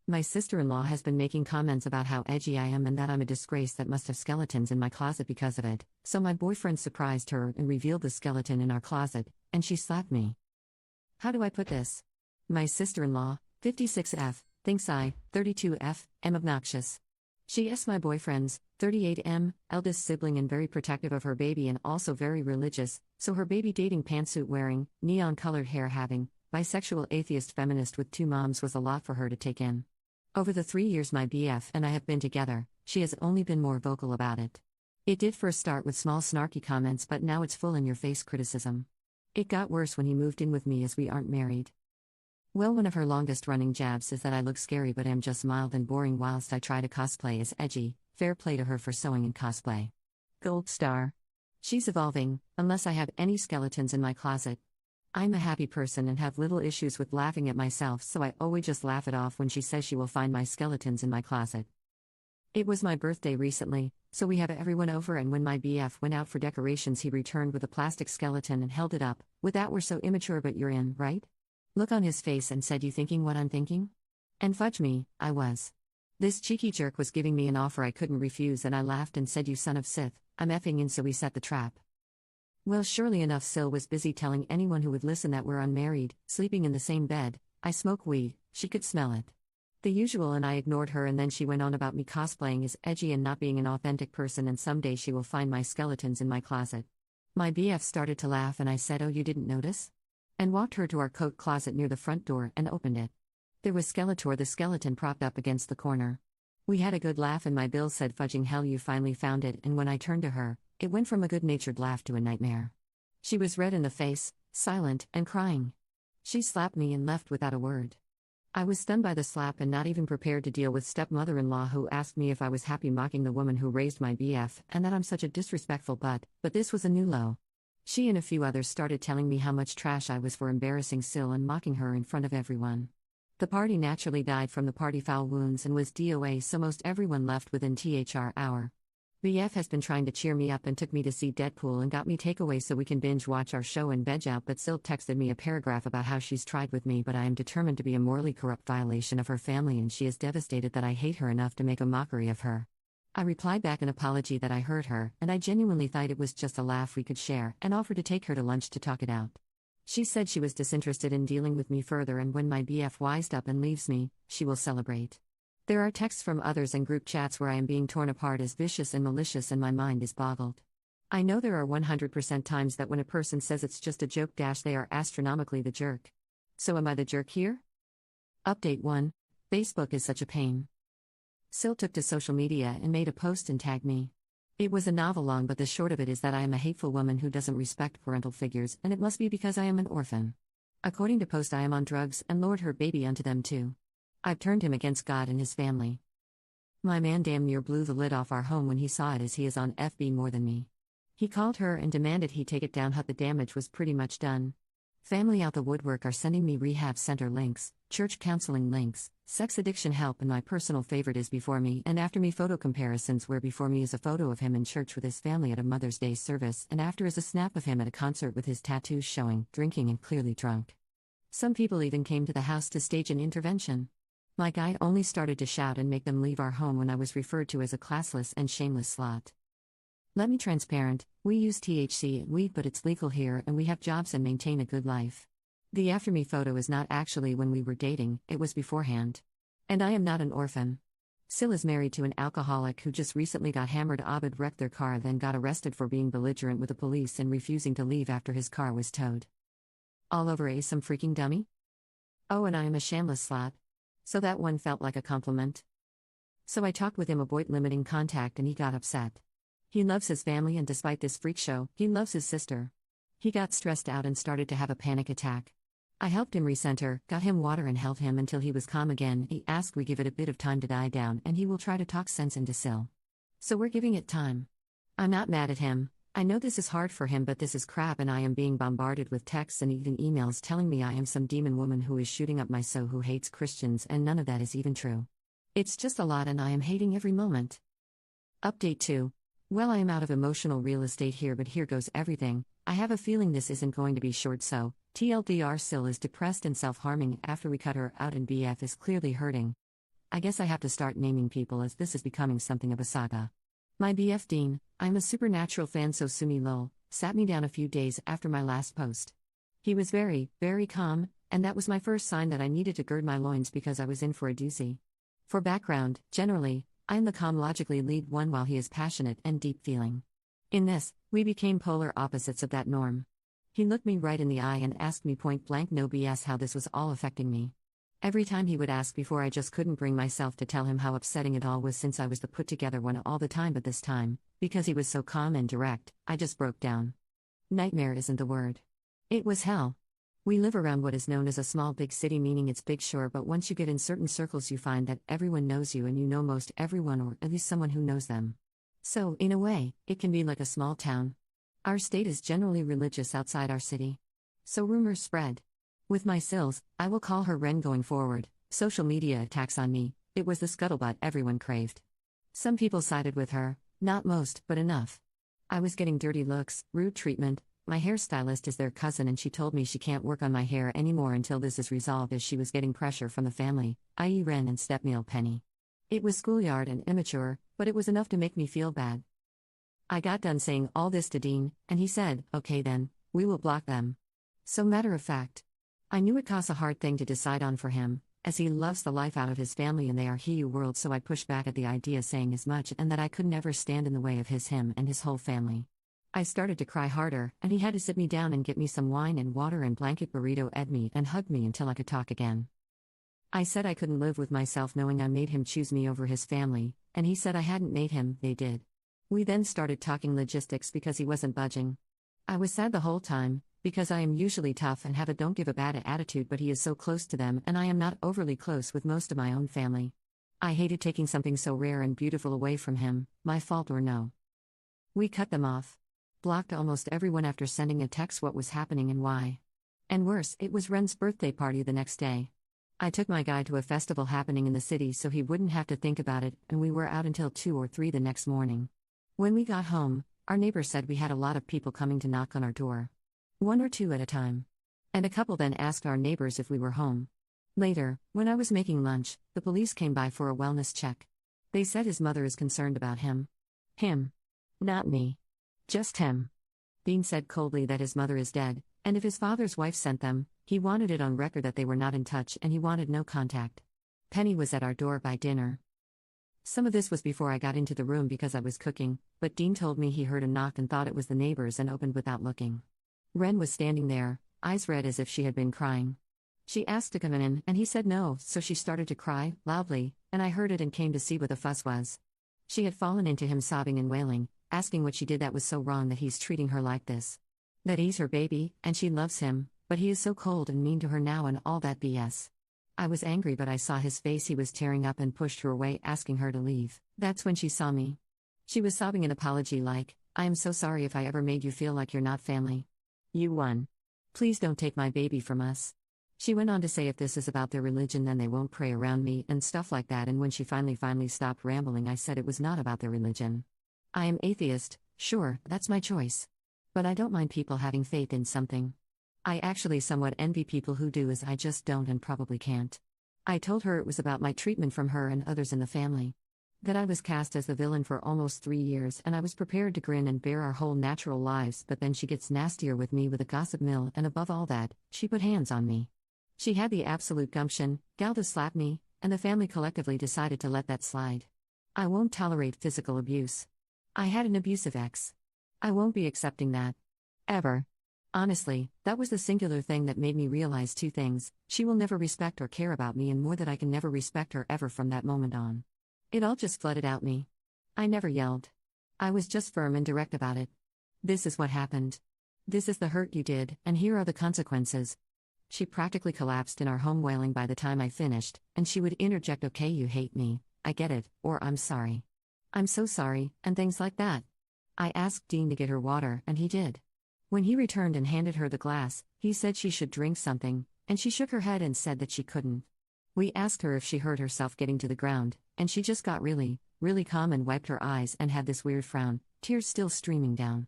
My sister-in-law has been making comments about how edgy I am and that I'm a disgrace that must have skeletons in my closet because of it, so my boyfriend surprised her and revealed the skeleton in our closet, and she slapped me. How do I put this? My sister-in-law, 56F, thinks I, 32F, am obnoxious. She is my boyfriend's, 38M, eldest sibling and very protective of her baby and also very religious, so her baby dating pantsuit wearing, neon-colored hair having, bisexual atheist feminist with two moms was a lot for her to take in. Over the 3 years my BF and I have been together, she has only been more vocal about it. It did first start with small snarky comments, but now it's full in-your-face criticism. It got worse when he moved in with me as we aren't married. Well, one of her longest-running jabs is that I look scary but am just mild and boring whilst I try to cosplay as edgy. Fair play to her for sewing and cosplay. Gold star. She's evolving, unless I have any skeletons in my closet. I'm a happy person and have little issues with laughing at myself, so I always just laugh it off when she says she will find my skeletons in my closet. It was my birthday recently, so we have everyone over, and when my BF went out for decorations he returned with a plastic skeleton and held it up, with that "we're so immature but you're in, right?" look on his face and said, "You thinking what I'm thinking?" And fudge me, I was. This cheeky jerk was giving me an offer I couldn't refuse, and I laughed and said, "You son of Sith, I'm effing in," so we set the trap. Well, surely enough, Sil was busy telling anyone who would listen that we're unmarried, sleeping in the same bed, I smoke weed, she could smell it. The usual, and I ignored her, and then she went on about me cosplaying as edgy and not being an authentic person, and someday she will find my skeletons in my closet. My BF started to laugh and I said, "Oh, you didn't notice?" And walked her to our coat closet near the front door and opened it. There was Skeletor the skeleton propped up against the corner. We had a good laugh and my Bill said, "Fudging hell, you finally found it," and when I turned to her, it went from a good-natured laugh to a nightmare. She was red in the face, silent, and crying. She slapped me and left without a word. I was stunned by the slap and not even prepared to deal with stepmother-in-law who asked me if I was happy mocking the woman who raised my BF and that I'm such a disrespectful butt, but this was a new low. She and a few others started telling me how much trash I was for embarrassing Sil and mocking her in front of everyone. The party naturally died from the party foul wounds and was DOA, so most everyone left within THR hour. BF has been trying to cheer me up and took me to see Deadpool and got me takeaway so we can binge watch our show and veg out, but Sil texted me a paragraph about how she's tried with me, but I am determined to be a morally corrupt violation of her family, and she is devastated that I hate her enough to make a mockery of her. I replied back an apology that I hurt her, and I genuinely thought it was just a laugh we could share, and offered to take her to lunch to talk it out. She said she was disinterested in dealing with me further, and when my BF wised up and leaves me, she will celebrate. There are texts from others and group chats where I am being torn apart as vicious and malicious, and my mind is boggled. I know there are 100% times that when a person says it's just a joke they are astronomically the jerk. So am I the jerk here? Update 1. Facebook is such a pain. Sil took to social media and made a post and tagged me. It was a novel long, but the short of it is that I am a hateful woman who doesn't respect parental figures, and it must be because I am an orphan. According to post, I am on drugs and lured her baby unto them too. I've turned him against God and his family. My man damn near blew the lid off our home when he saw it, as he is on FB more than me. He called her and demanded he take it down. The damage was pretty much done. Family out the woodwork are sending me rehab center links, church counseling links, sex addiction help, and my personal favorite is before me and after me photo comparisons, where before me is a photo of him in church with his family at a Mother's Day service, and after is a snap of him at a concert with his tattoos showing, drinking and clearly drunk. Some people even came to the house to stage an intervention. My guy only started to shout and make them leave our home when I was referred to as a classless and shameless slut. Let me transparent, we use THC and weed, but it's legal here and we have jobs and maintain a good life. The after me photo is not actually when we were dating, it was beforehand. And I am not an orphan. Sil is married to an alcoholic who just recently got hammered. Abed wrecked their car, then got arrested for being belligerent with the police and refusing to leave after his car was towed. All over some freaking dummy? Oh, and I am a shameless slut. So that one felt like a compliment. So I talked with him about limiting contact and he got upset. He loves his family, and despite this freak show, he loves his sister. He got stressed out and started to have a panic attack. I helped him recenter, got him water and held him until he was calm again. He asked we give it a bit of time to die down and he will try to talk sense into Sil. So we're giving it time. I'm not mad at him. I know this is hard for him, but this is crap, and I am being bombarded with texts and even emails telling me I am some demon woman who is shooting up my soul who hates Christians, and none of that is even true. It's just a lot and I am hating every moment. Update 2. Well, I am out of emotional real estate here, but here goes everything. I have a feeling this isn't going to be short, so TLDR, Sil is depressed and self-harming after we cut her out and BF is clearly hurting. I guess I have to start naming people as this is becoming something of a saga. My BF Dean, I'm a supernatural fan, so Sumi lol, sat me down a few days after my last post. He was very, very calm, and that was my first sign that I needed to gird my loins because I was in for a doozy. For background, generally, I am the calm, logically lead one while he is passionate and deep feeling. In this, we became polar opposites of that norm. He looked me right in the eye and asked me point blank, no BS, how this was all affecting me. Every time he would ask before, I just couldn't bring myself to tell him how upsetting it all was, since I was the put together one all the time, but this time, because he was so calm and direct, I just broke down. Nightmare isn't the word. It was hell. We live around what is known as a small big city, meaning it's big, sure, but once you get in certain circles you find that everyone knows you and you know most everyone, or at least someone who knows them. So, in a way, it can be like a small town. Our state is generally religious outside our city. So rumors spread. With my Sills, I will call her Ren going forward, social media attacks on me, it was the scuttlebutt everyone craved. Some people sided with her, not most, but enough. I was getting dirty looks, rude treatment. My hairstylist is their cousin and she told me she can't work on my hair anymore until this is resolved, as she was getting pressure from the family, i.e. Ren and stepmeal Penny. It was schoolyard and immature, but it was enough to make me feel bad. I got done saying all this to Dean, and he said, okay then, we will block them. So matter of fact. I knew it costs a hard thing to decide on for him, as he loves the life out of his family and they are Hiu world, so I pushed back at the idea, saying as much and that I could never stand in the way of him and his whole family. I started to cry harder, and he had to sit me down and get me some wine and water and blanket burrito ed me and hug me until I could talk again. I said I couldn't live with myself knowing I made him choose me over his family, and he said I hadn't made him, they did. We then started talking logistics because he wasn't budging. I was sad the whole time, because I am usually tough and have a don't give a bad attitude, but he is so close to them and I am not overly close with most of my own family. I hated taking something so rare and beautiful away from him, my fault or no. We cut them off. Blocked almost everyone after sending a text what was happening and why. And worse, it was Ren's birthday party the next day. I took my guy to a festival happening in the city so he wouldn't have to think about it, and we were out until 2 or 3 the next morning. When we got home, our neighbor said we had a lot of people coming to knock on our door. 1 or 2 at a time. And a couple then asked our neighbors if we were home. Later, when I was making lunch, the police came by for a wellness check. They said his mother is concerned about him. Him. Not me. Just him. Dean said coldly that his mother is dead, and if his father's wife sent them, he wanted it on record that they were not in touch and he wanted no contact. Penny was at our door by dinner. Some of this was before I got into the room because I was cooking, but Dean told me he heard a knock and thought it was the neighbors and opened without looking. Ren was standing there, eyes red as if she had been crying. She asked to come in and he said no, so she started to cry, loudly, and I heard it and came to see what the fuss was. She had fallen into him sobbing and wailing, asking what she did that was so wrong that he's treating her like this. That he's her baby, and she loves him, but he is so cold and mean to her now and all that BS. I was angry, but I saw his face, he was tearing up and pushed her away, asking her to leave. That's when she saw me. She was sobbing an apology like, I am so sorry if I ever made you feel like you're not family. You won. Please don't take my baby from us. She went on to say if this is about their religion then they won't pray around me and stuff like that, and when she finally stopped rambling I said it was not about their religion. I am atheist, sure, that's my choice. But I don't mind people having faith in something. I actually somewhat envy people who do, as I just don't and probably can't. I told her it was about my treatment from her and others in the family. That I was cast as the villain for almost 3 years and I was prepared to grin and bear our whole natural lives, but then she gets nastier with me with a gossip mill, and above all that, she put hands on me. She had the absolute gumption, gal, to slap me, and the family collectively decided to let that slide. I won't tolerate physical abuse. I had an abusive ex. I won't be accepting that. Ever. Honestly, that was the singular thing that made me realize 2 things: she will never respect or care about me, and more, that I can never respect her ever from that moment on. It all just flooded out me. I never yelled. I was just firm and direct about it. This is what happened. This is the hurt you did, and here are the consequences. She practically collapsed in our home wailing by the time I finished, and she would interject, okay, you hate me, I get it, or I'm sorry. I'm so sorry, and things like that. I asked Dean to get her water, and he did. When he returned and handed her the glass, he said she should drink something, and she shook her head and said that she couldn't. We asked her if she hurt herself getting to the ground, and she just got really calm and wiped her eyes and had this weird frown, tears still streaming down.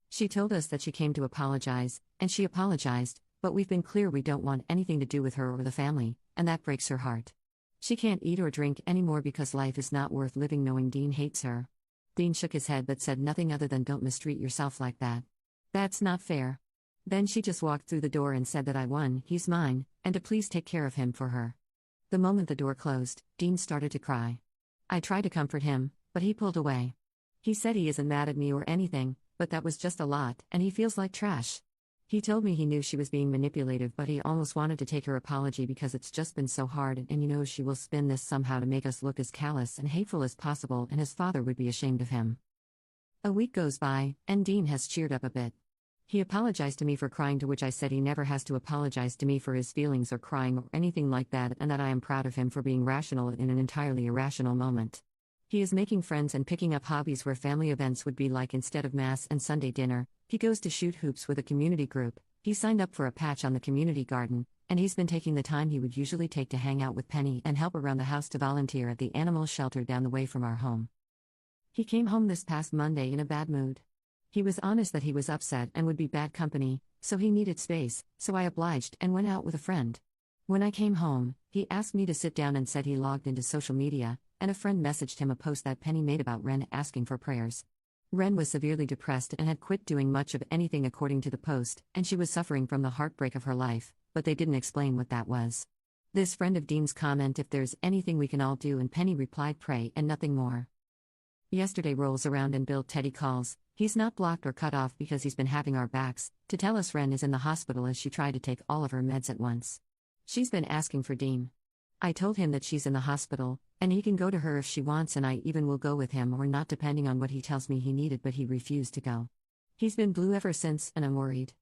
She told us that she came to apologize, and she apologized, but we've been clear we don't want anything to do with her or the family, and that breaks her heart. She can't eat or drink anymore because life is not worth living knowing Dean hates her. Dean shook his head but said nothing other than don't mistreat yourself like that. That's not fair. Then she just walked through the door and said that I won, he's mine, and to please take care of him for her. The moment the door closed, Dean started to cry. I tried to comfort him, but he pulled away. He said he isn't mad at me or anything, but that was just a lot, and he feels like trash. He told me he knew she was being manipulative, but he almost wanted to take her apology because it's just been so hard, and she will spin this somehow to make us look as callous and hateful as possible, and his father would be ashamed of him. A week goes by, and Dean has cheered up a bit. He apologized to me for crying, to which I said he never has to apologize to me for his feelings or crying or anything like that, and that I am proud of him for being rational in an entirely irrational moment. He is making friends and picking up hobbies where family events would be like instead of Mass and Sunday dinner. He goes to shoot hoops with a community group, he signed up for a patch on the community garden, and he's been taking the time he would usually take to hang out with Penny and help around the house to volunteer at the animal shelter down the way from our home. He came home this past Monday in a bad mood. He was honest that he was upset and would be bad company, so he needed space, so I obliged and went out with a friend. When I came home, he asked me to sit down and said he logged into social media, and a friend messaged him a post that Penny made about Ren asking for prayers. Ren was severely depressed and had quit doing much of anything according to the post, and she was suffering from the heartbreak of her life, but they didn't explain what that was. This friend of Dean's comment if there's anything we can all do, and Penny replied pray and nothing more. Yesterday rolls around and Bill Teddy calls, he's not blocked or cut off because he's been having our backs, to tell us Ren is in the hospital as she tried to take all of her meds at once. She's been asking for Dean. I told him that she's in the hospital, and he can go to her if she wants, and I even will go with him or not depending on what he tells me he needed, but he refused to go. He's been blue ever since, and I'm worried.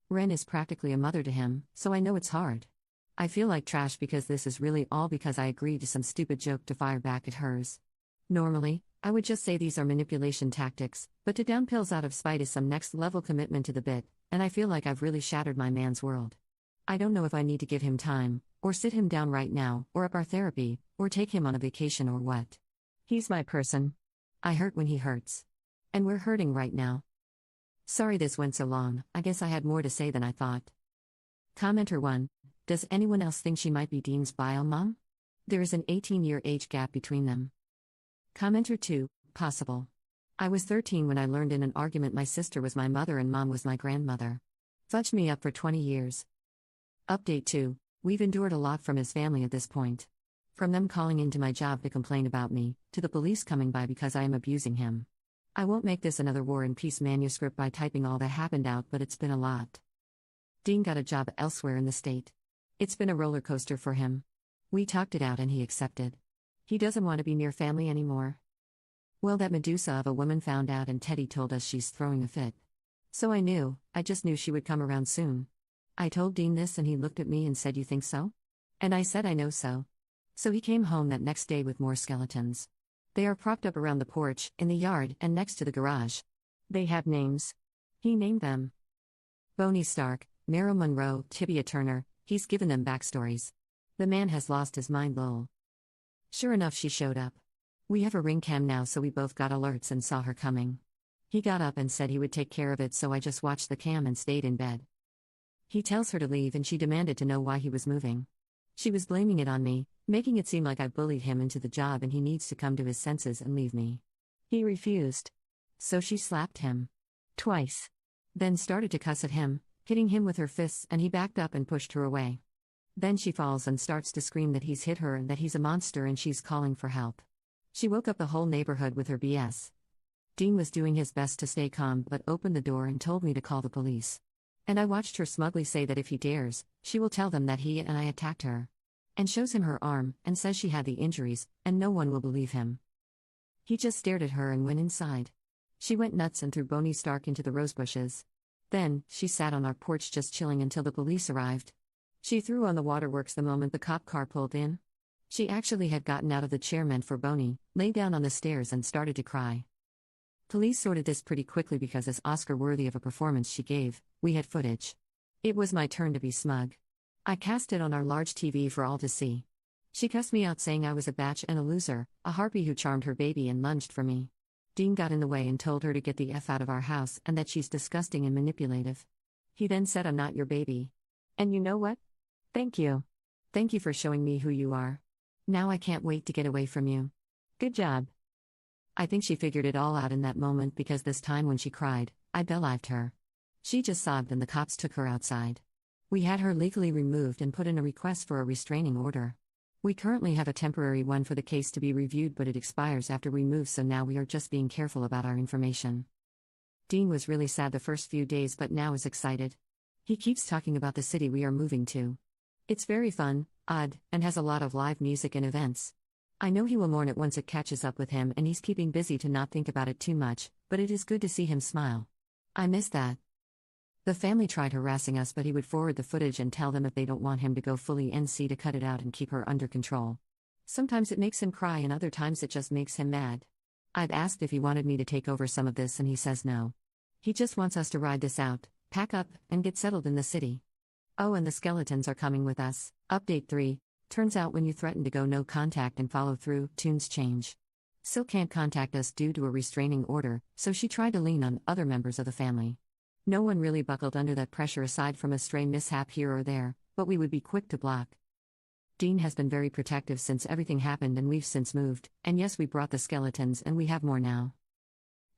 Ren is practically a mother to him, so I know it's hard. I feel like trash because this is really all because I agreed to some stupid joke to fire back at hers. Normally, I would just say these are manipulation tactics, but to down pills out of spite is some next level commitment to the bit, and I feel like I've really shattered my man's world. I don't know if I need to give him time, or sit him down right now, or up our therapy, or take him on a vacation or what. He's my person. I hurt when he hurts. And we're hurting right now. Sorry this went so long, I guess I had more to say than I thought. Commenter 1. Does anyone else think she might be Dean's bio mom? There is an 18-year age gap between them. Commenter 2. Possible. I was 13 when I learned in an argument my sister was my mother and mom was my grandmother. Fudged me up for 20 years. Update 2. We've endured a lot from his family at this point. From them calling into my job to complain about me, to the police coming by because I am abusing him. I won't make this another War and Peace manuscript by typing all that happened out, but it's been a lot. Dean got a job elsewhere in the state. It's been a roller coaster for him. We talked it out and he accepted. He doesn't want to be near family anymore. Well, that Medusa of a woman found out and Teddy told us she's throwing a fit. So I just knew she would come around soon. I told Dean this and he looked at me and said, "You think so?" And I said, "I know so." So he came home that next day with more skeletons. They are propped up around the porch, in the yard, and next to the garage. They have names. He named them. Boney Stark, Meryl Monroe, Tibia Turner, he's given them backstories. The man has lost his mind, lol. Sure enough, she showed up. We have a ring cam now, so we both got alerts and saw her coming. He got up and said he would take care of it, so I just watched the cam and stayed in bed. He tells her to leave and she demanded to know why he was moving. She was blaming it on me, making it seem like I bullied him into the job and he needs to come to his senses and leave me. He refused. So she slapped him. Twice. Then started to cuss at him, hitting him with her fists, and he backed up and pushed her away. Then she falls and starts to scream that he's hit her and that he's a monster and she's calling for help. She woke up the whole neighborhood with her BS. Dean was doing his best to stay calm but opened the door and told me to call the police. And I watched her smugly say that if he dares, she will tell them that he and I attacked her. And shows him her arm, and says she had the injuries, and no one will believe him. He just stared at her and went inside. She went nuts and threw Boney Stark into the rosebushes. Then, she sat on our porch just chilling until the police arrived. She threw on the waterworks the moment the cop car pulled in. She actually had gotten out of the chair meant for Boney, lay down on the stairs and started to cry. Police sorted this pretty quickly because as Oscar-worthy of a performance she gave, we had footage. It was my turn to be smug. I cast it on our large TV for all to see. She cussed me out saying I was a batch and a loser, a harpy who charmed her baby and lunged for me. Dean got in the way and told her to get the F out of our house and that she's disgusting and manipulative. He then said, "I'm not your baby. And you know what? Thank you. Thank you for showing me who you are. Now I can't wait to get away from you. Good job. I think she figured it all out in that moment because this time when she cried, I believed her. She just sobbed and the cops took her outside. We had her legally removed and put in a request for a restraining order. We currently have a temporary one for the case to be reviewed, but it expires after we move, so now we are just being careful about our information. Dean was really sad the first few days but now is excited. He keeps talking about the city we are moving to. It's very fun, odd, and has a lot of live music and events. I know he will mourn it once it catches up with him, and he's keeping busy to not think about it too much, but it is good to see him smile. I miss that. The family tried harassing us, but he would forward the footage and tell them if they don't want him to go fully NC to cut it out and keep her under control. Sometimes it makes him cry and other times it just makes him mad. I've asked if he wanted me to take over some of this and he says no. He just wants us to ride this out, pack up, and get settled in the city. Oh, and the skeletons are coming with us. Update 3. Turns out when you threaten to go no contact and follow through, tunes change. Sil can't contact us due to a restraining order, so she tried to lean on other members of the family. No one really buckled under that pressure aside from a stray mishap here or there, but we would be quick to block. Dean has been very protective since everything happened and we've since moved, and yes, we brought the skeletons and we have more now.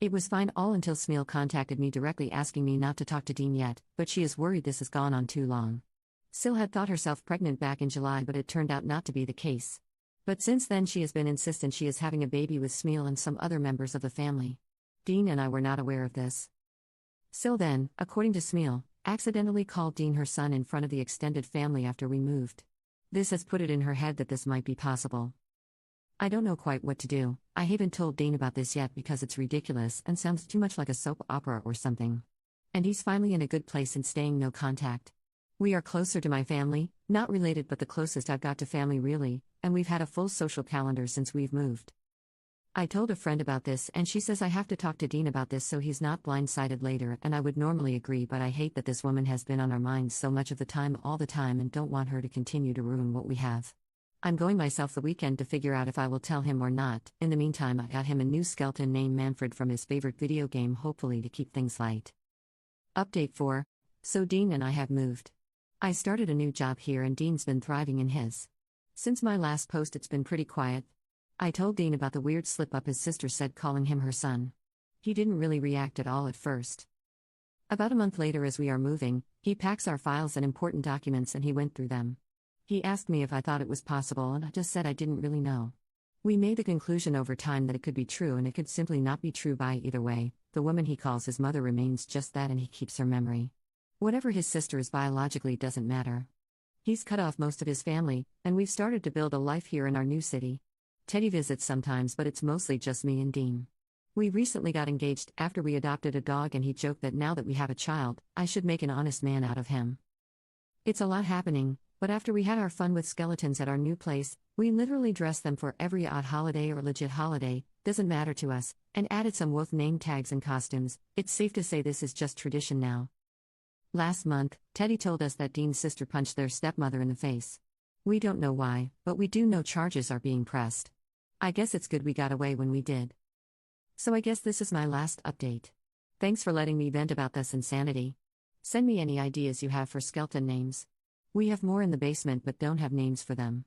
It was fine all until Smeel contacted me directly asking me not to talk to Dean yet, but she is worried this has gone on too long. Sil had thought herself pregnant back in July, but it turned out not to be the case. But since then she has been insistent she is having a baby with Smeel and some other members of the family. Dean and I were not aware of this. Sil then, according to Smeel, accidentally called Dean her son in front of the extended family after we moved. This has put it in her head that this might be possible. I don't know quite what to do. I haven't told Dean about this yet because it's ridiculous and sounds too much like a soap opera or something. And he's finally in a good place and staying no contact. We are closer to my family, not related but the closest I've got to family really, and we've had a full social calendar since we've moved. I told a friend about this and she says I have to talk to Dean about this so he's not blindsided later, and I would normally agree, but I hate that this woman has been on our minds so much of the time all the time and don't want her to continue to ruin what we have. I'm going myself the weekend to figure out if I will tell him or not. In the meantime, I got him a new skeleton named Manfred from his favorite video game, hopefully to keep things light. Update 4. So Dean and I have moved. I started a new job here and Dean's been thriving in his. Since my last post it's been pretty quiet. I told Dean about the weird slip-up his sister said calling him her son. He didn't really react at all at first. About a month later, as we are moving, he packs our files and important documents and he went through them. He asked me if I thought it was possible and I just said I didn't really know. We made the conclusion over time that it could be true and it could simply not be true. By either way, the woman he calls his mother remains just that and he keeps her memory. Whatever his sister is biologically doesn't matter. He's cut off most of his family, and we've started to build a life here in our new city. Teddy visits sometimes, but it's mostly just me and Dean. We recently got engaged after we adopted a dog and he joked that now that we have a child, I should make an honest man out of him. It's a lot happening, but after we had our fun with skeletons at our new place, we literally dressed them for every odd holiday or legit holiday, doesn't matter to us, and added some Wolf name tags and costumes. It's safe to say this is just tradition now. Last month, Teddy told us that Dean's sister punched their stepmother in the face. We don't know why, but we do know charges are being pressed. I guess it's good we got away when we did. So I guess this is my last update. Thanks for letting me vent about this insanity. Send me any ideas you have for skeleton names. We have more in the basement but don't have names for them.